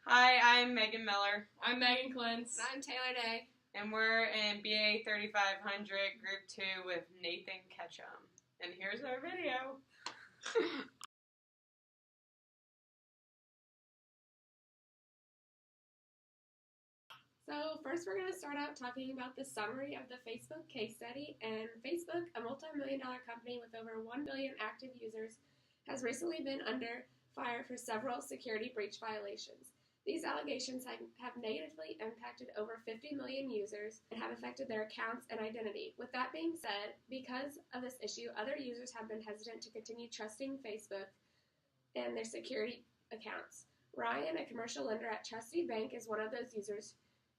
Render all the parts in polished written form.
Hi, I'm Megan Miller. I'm Megan Clince. And I'm Taylor Day. And we're in BA 3500 Group 2 with Nathan Ketchum. And here's our video. So first we're going to start out talking about the summary of the Facebook case study. And Facebook, a multi-million-dollar company with over 1 billion active users, has recently been under fire for several security breach violations. These allegations have negatively impacted over 50 million users and have affected their accounts and identity. With that being said, because of this issue, other users have been hesitant to continue trusting Facebook and their security accounts. Ryan, a commercial lender at Trustee Bank, is one of those users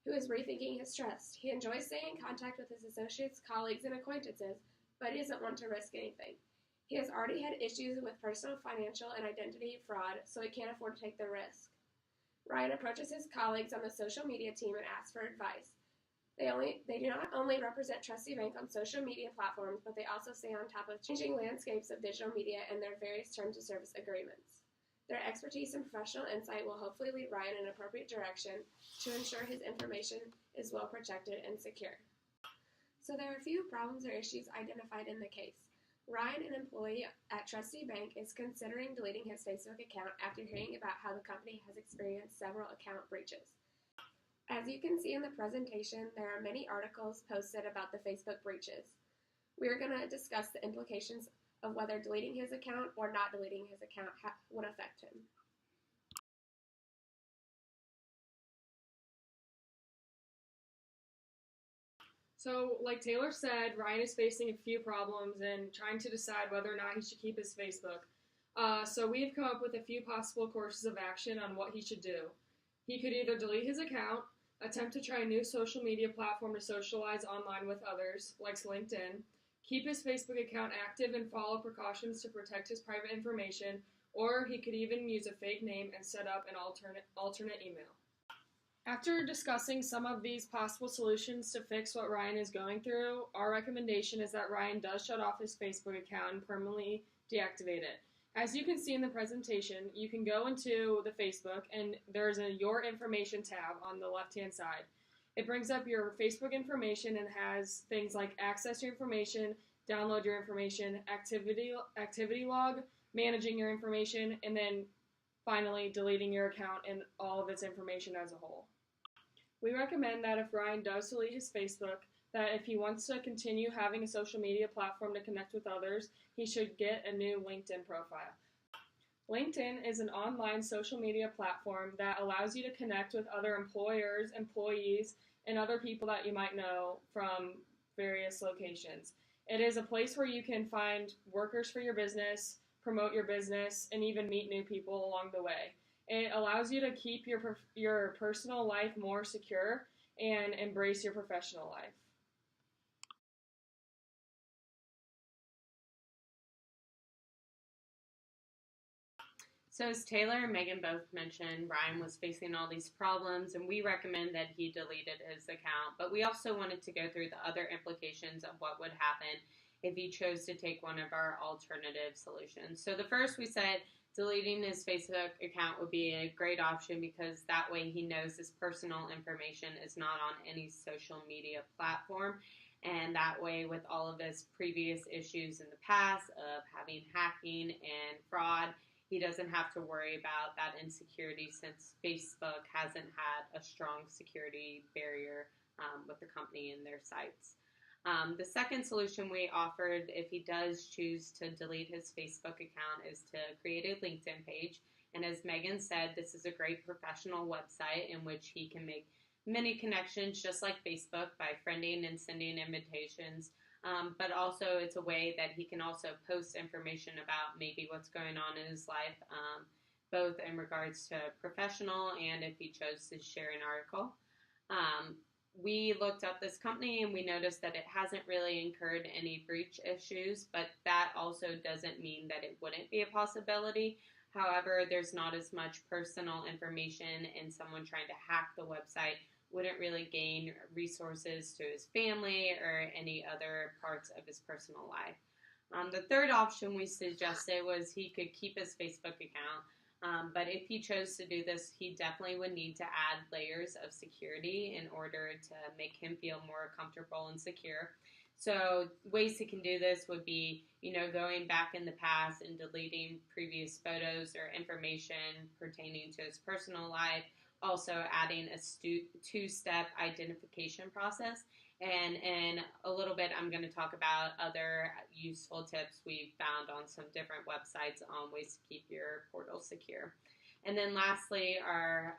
who is rethinking his trust. He enjoys staying in contact with his associates, colleagues, and acquaintances, but he doesn't want to risk anything. He has already had issues with personal, financial, and identity fraud, so he can't afford to take the risk. Ryan approaches his colleagues on the social media team and asks for advice. They do not only represent Trustee Bank on social media platforms, but they also stay on top of changing landscapes of digital media and their various terms of service agreements. Their expertise and professional insight will hopefully lead Ryan in an appropriate direction to ensure his information is well protected and secure. So there are a few problems or issues identified in the case. Ryan, an employee at Trustee Bank, is considering deleting his Facebook account after hearing about how the company has experienced several account breaches. As you can see in the presentation, there are many articles posted about the Facebook breaches. We are going to discuss the implications of whether deleting his account or not deleting his account would affect him. So, like Taylor said, Ryan is facing a few problems and trying to decide whether or not he should keep his Facebook. So we've come up with a few possible courses of action on what he should do. He could either delete his account, attempt to try a new social media platform to socialize online with others, like LinkedIn, keep his Facebook account active and follow precautions to protect his private information, or he could even use a fake name and set up an alternate email. After discussing some of these possible solutions to fix what Ryan is going through, our recommendation is that Ryan does shut off his Facebook account and permanently deactivate it. As you can see in the presentation, you can go into the Facebook and there's a Your Information tab on the left-hand side. It brings up your Facebook information and has things like access your information, download your information, activity log, managing your information, and then finally deleting your account and all of its information as a whole. We recommend that if Ryan does delete his Facebook, that if he wants to continue having a social media platform to connect with others, he should get a new LinkedIn profile. LinkedIn is an online social media platform that allows you to connect with other employers, employees, and other people that you might know from various locations. It is a place where you can find workers for your business, promote your business, and even meet new people along the way. It allows you to keep your personal life more secure and embrace your professional life. So as Taylor and Megan both mentioned, Ryan was facing all these problems, and we recommend that he deleted his account. But we also wanted to go through the other implications of what would happen if he chose to take one of our alternative solutions. So the first, we said deleting his Facebook account would be a great option because that way he knows his personal information is not on any social media platform. And that way, with all of his previous issues in the past of having hacking and fraud, he doesn't have to worry about that insecurity since Facebook hasn't had a strong security barrier with the company and their sites. The second solution we offered, if he does choose to delete his Facebook account, is to create a LinkedIn page. And as Megan said, this is a great professional website in which he can make many connections, just like Facebook, by friending and sending invitations. But also it's a way that he can also post information about maybe what's going on in his life, both in regards to professional and if he chose to share an article. We looked up this company and we noticed that it hasn't really incurred any breach issues, but that also doesn't mean that it wouldn't be a possibility. However, there's not as much personal information, and someone trying to hack the website wouldn't really gain resources to his family or any other parts of his personal life. The third option we suggested was he could keep his Facebook account. But if he chose to do this, he definitely would need to add layers of security in order to make him feel more comfortable and secure. So ways he can do this would be, going back in the past and deleting previous photos or information pertaining to his personal life. Also adding a two-step identification process. And in a little bit, I'm going to talk about other useful tips we've found on some different websites on ways to keep your portal secure. And then lastly, our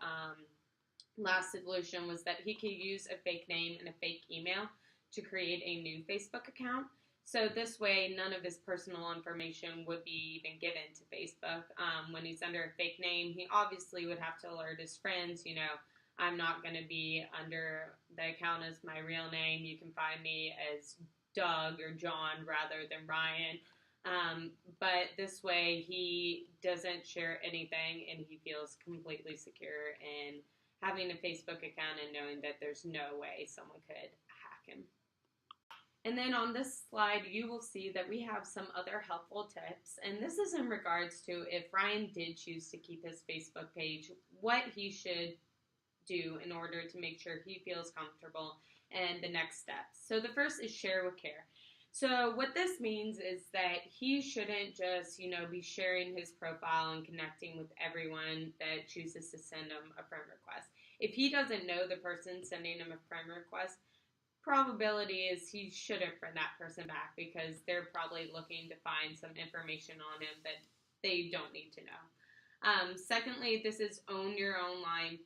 last solution was that he could use a fake name and a fake email to create a new Facebook account. So this way, none of his personal information would be even given to Facebook. When he's under a fake name, he obviously would have to alert his friends, I'm not going to be under the account as my real name. You can find me as Doug or John rather than Ryan. But this way, he doesn't share anything and he feels completely secure in having a Facebook account and knowing that there's no way someone could hack him. And then on this slide, you will see that we have some other helpful tips. And this is in regards to if Ryan did choose to keep his Facebook page, what he should do in order to make sure he feels comfortable and the next steps. So the first is share with care. So what this means is that he shouldn't just, be sharing his profile and connecting with everyone that chooses to send him a friend request. If he doesn't know the person sending him a friend request, probability is he shouldn't friend that person back because they're probably looking to find some information on him that they don't need to know. Secondly, this is own your online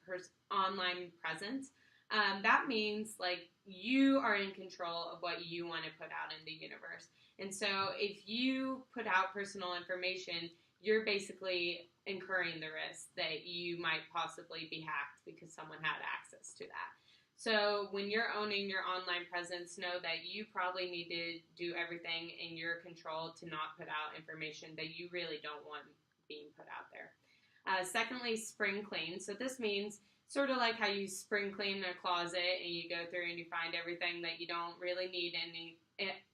presence. That means you are in control of what you want to put out in the universe. And so if you put out personal information, you're basically incurring the risk that you might possibly be hacked because someone had access to that. So when you're owning your online presence, know that you probably need to do everything in your control to not put out information that you really don't want being put out there. Secondly, spring clean. So this means sort of like how you spring clean a closet and you go through and you find everything that you don't really need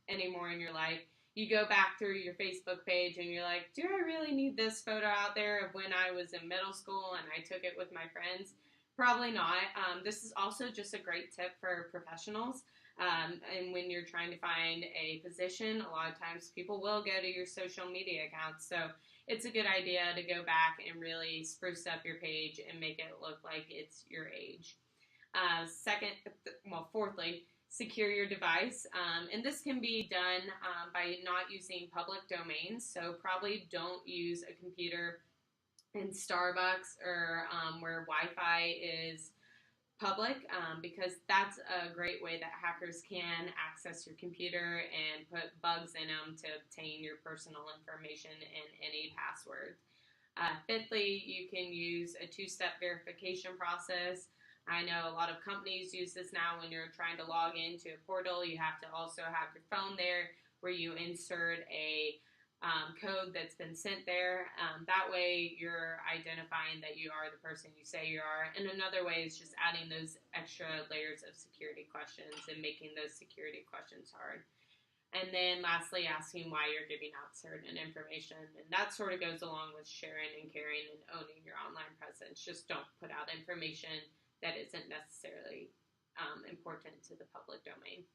anymore in your life. You go back through your Facebook page and you're like, do I really need this photo out there of when I was in middle school and I took it with my friends? Probably not. This is also just a great tip for professionals. And when you're trying to find a position, a lot of times people will go to your social media accounts. So it's a good idea to go back and really spruce up your page and make it look like it's your age. Fourthly, secure your device. And this can be done by not using public domains. So probably don't use a computer in Starbucks or where Wi-Fi is public because that's a great way that hackers can access your computer and put bugs in them to obtain your personal information and any password. Fifthly, you can use a two-step verification process. I know a lot of companies use this now when you're trying to log into a portal. You have to also have your phone there where you insert a code that's been sent there. That way you're identifying that you are the person you say you are. And another way is just adding those extra layers of security questions and making those security questions hard. And then lastly, asking why you're giving out certain information. And that sort of goes along with sharing and caring and owning your online presence. Just don't put out information that isn't necessarily important to the public domain.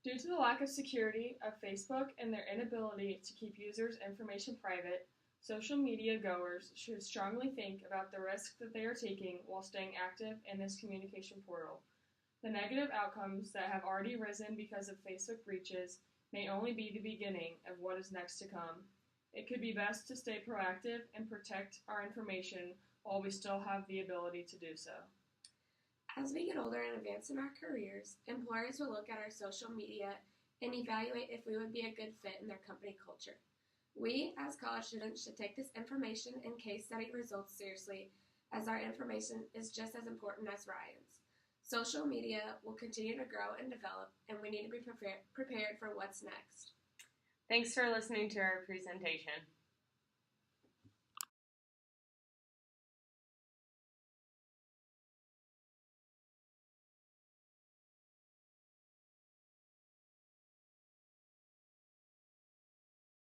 Due to the lack of security of Facebook and their inability to keep users' information private, social media goers should strongly think about the risk that they are taking while staying active in this communication portal. The negative outcomes that have already risen because of Facebook breaches may only be the beginning of what is next to come. It could be best to stay proactive and protect our information while we still have the ability to do so. As we get older and advance in our careers, employers will look at our social media and evaluate if we would be a good fit in their company culture. We, as college students, should take this information and case study results seriously, as our information is just as important as Ryan's. Social media will continue to grow and develop, and we need to be prepared for what's next. Thanks for listening to our presentation.